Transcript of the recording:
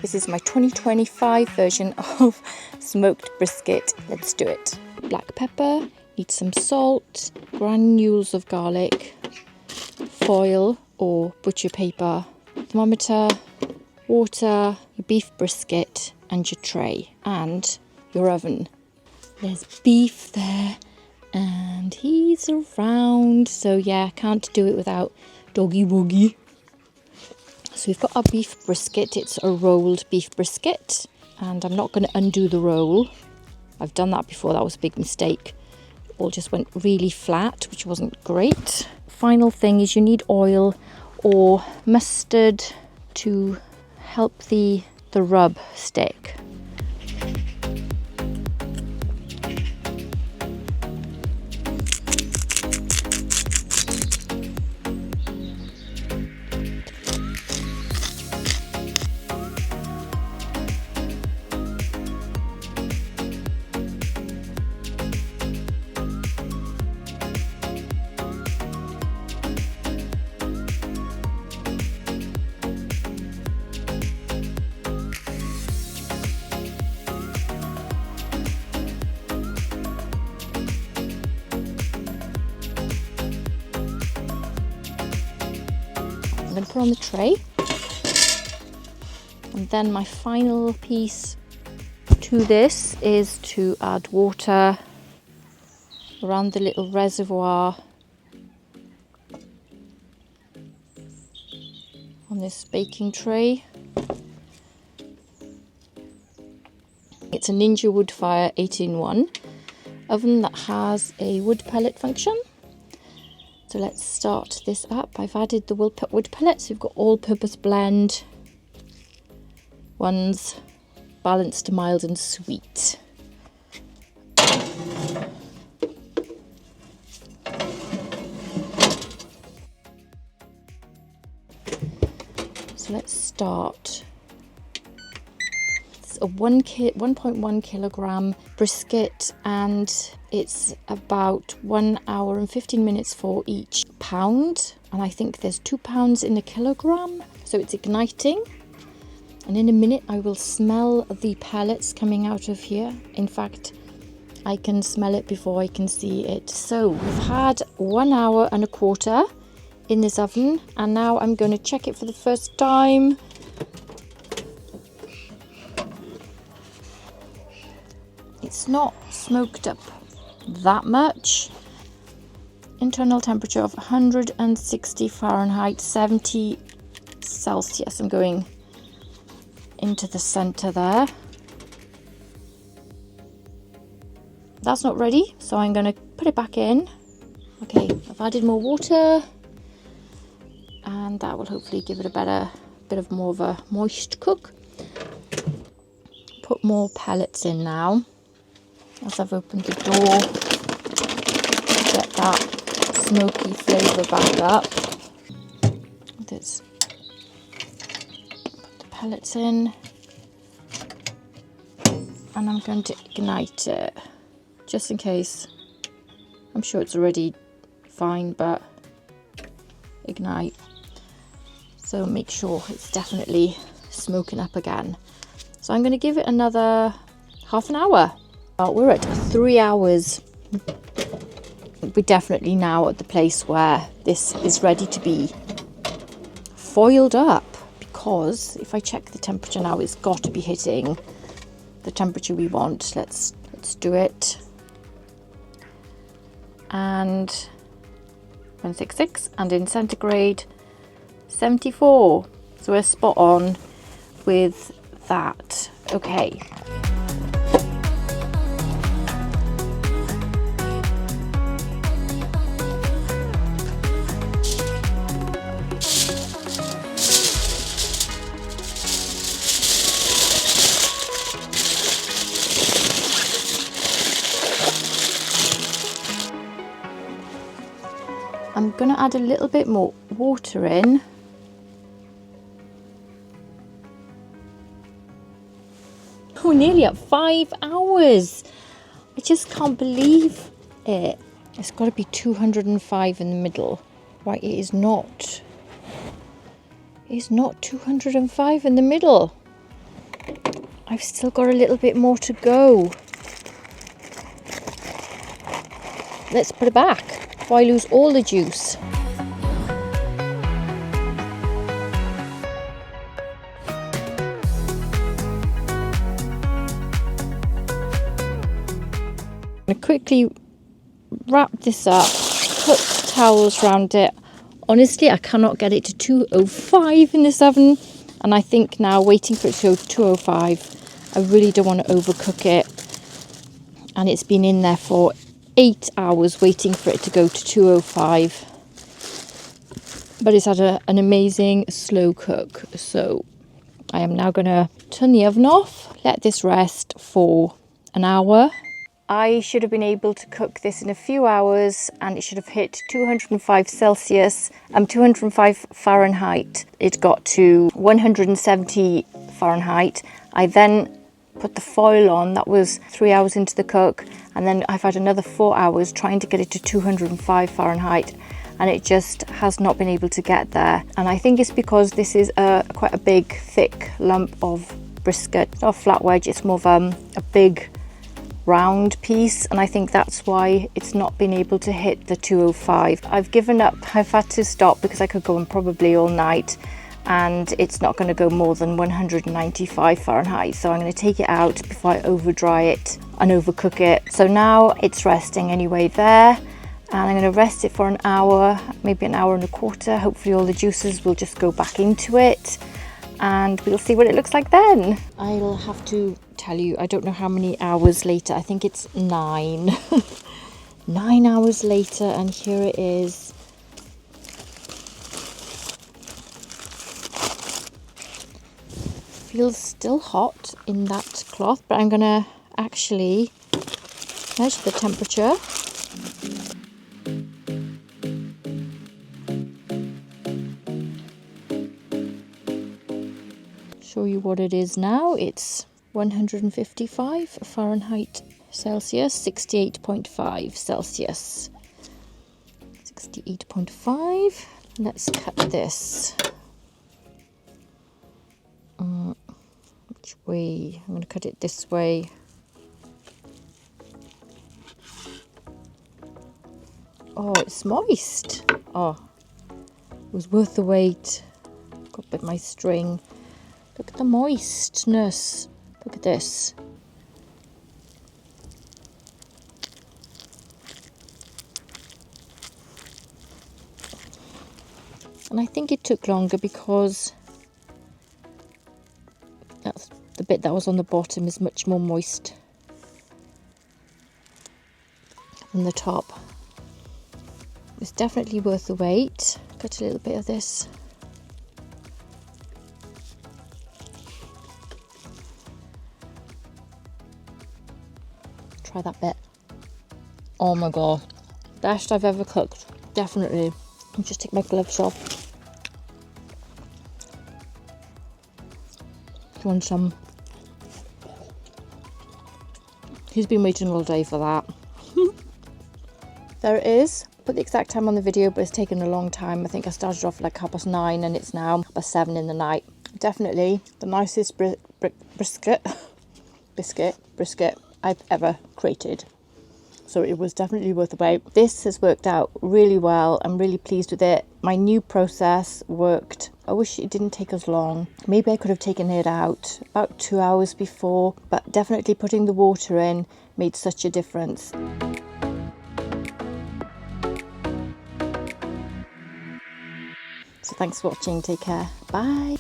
This is my 2025 version of smoked brisket. Let's do it. Black pepper, need some salt, granules of garlic, foil or butcher paper, thermometer, water, your beef brisket and your tray and your oven. There's beef there and he's around, so yeah, can't do it without doggy woggy. So we've got our beef brisket. It's a rolled beef brisket and I'm not going to undo the roll. I've done that before, that was a big mistake. It all just went really flat, which wasn't great. Final thing is you need oil or mustard to help the rub stick. I'm going to put on the tray, and then my final piece to this is to add water around the little reservoir on this baking tray. It's a Ninja Woodfire 8-in-1 oven that has a wood pellet function. So let's start this up. I've added the wood pellets. We've got all-purpose blend ones, balanced, mild and sweet. So let's start. It's a 1.1 kilogram brisket and it's about 1 hour and 15 minutes for each pound, and I think there's 2 pounds in a kilogram, so it's igniting. And in a minute I will smell the pellets coming out of here. In fact, I can smell it before I can see it. So we've had 1 hour and a quarter in this oven, and now I'm going to check it for the first time. It's not smoked up that much. Internal temperature of 160 Fahrenheit, 70 Celsius. I'm going into the center there. That's not ready, so I'm going to put it back in. Okay, I've added more water and that will hopefully give it a bit more of a moist cook. Put more pellets in now as I've opened the door to get that smoky flavour back up. This. Put the pellets in and I'm going to ignite it just in case. I'm sure it's already fine, but ignite. So make sure it's definitely smoking up again. So I'm going to give it another half an hour. We're at 3 hours. We're definitely now at the place where this is ready to be foiled up, because if I check the temperature now, it's got to be hitting the temperature we want. Let's do it. And 166, and in centigrade 74. So we're spot on with that. Okay. I'm going to add a little bit more water in. Oh, nearly at 5 hours. I just can't believe it. It's got to be 205 in the middle. Right, it is not. It's not 205 in the middle. I've still got a little bit more to go. Let's put it back before I lose all the juice. I'm going to quickly wrap this up, put towels around it. Honestly, I cannot get it to 205 in this oven, and I think now waiting for it to go to 205, I really don't want to overcook it. And it's been in there for 8 hours waiting for it to go to 205, but it's had an amazing slow cook. So I am now going to turn the oven off, let this rest for an hour. I should have been able to cook this in a few hours, and it should have hit 205 Celsius, 205 Fahrenheit. It got to 170 Fahrenheit. I then put the foil on. That was 3 hours into the cook, and then I've had another 4 hours trying to get it to 205 Fahrenheit, and it just has not been able to get there. And I think it's because this is quite a big thick lump of brisket. It's not a flat wedge, it's more of a big round piece, and I think that's why it's not been able to hit the 205. I've given up. I've had to stop because I could go on probably all night, and it's not going to go more than 195 Fahrenheit. So I'm going to take it out before I over dry it and overcook it. So now it's resting anyway there, and I'm going to rest it for an hour, maybe an hour and a quarter. Hopefully all the juices will just go back into it, and we'll see what it looks like then. I'll have to tell you, I don't know how many hours later. I think it's 9 9 hours later, and here it is. Feels still hot in that cloth, but I'm gonna actually measure the temperature. Show you what it is now. It's 155 Fahrenheit Celsius, 68.5 Celsius. 68.5. Let's cut this. Which way? I'm going to cut it this way. Oh, it's moist. Oh, it was worth the wait. Got a bit of my string. Look at the moistness. Look at this. And I think it took longer because that's the bit that was on the bottom is much more moist than the top. It's definitely worth the wait. Cut a little bit of this. Try that bit. Oh my god, best I've ever cooked, definitely. I'll just take my gloves off. If you want some. He's been waiting all day for that. There it is. Put the exact time on the video, but it's taken a long time. I think I started off like 9:30 and it's now 7 in the night. Definitely the nicest brisket I've ever created. So it was definitely worth the wait. This has worked out really well. I'm really pleased with it. My new process worked. I wish it didn't take as long. Maybe I could have taken it out about 2 hours before, but definitely putting the water in made such a difference. So thanks for watching. Take care. Bye.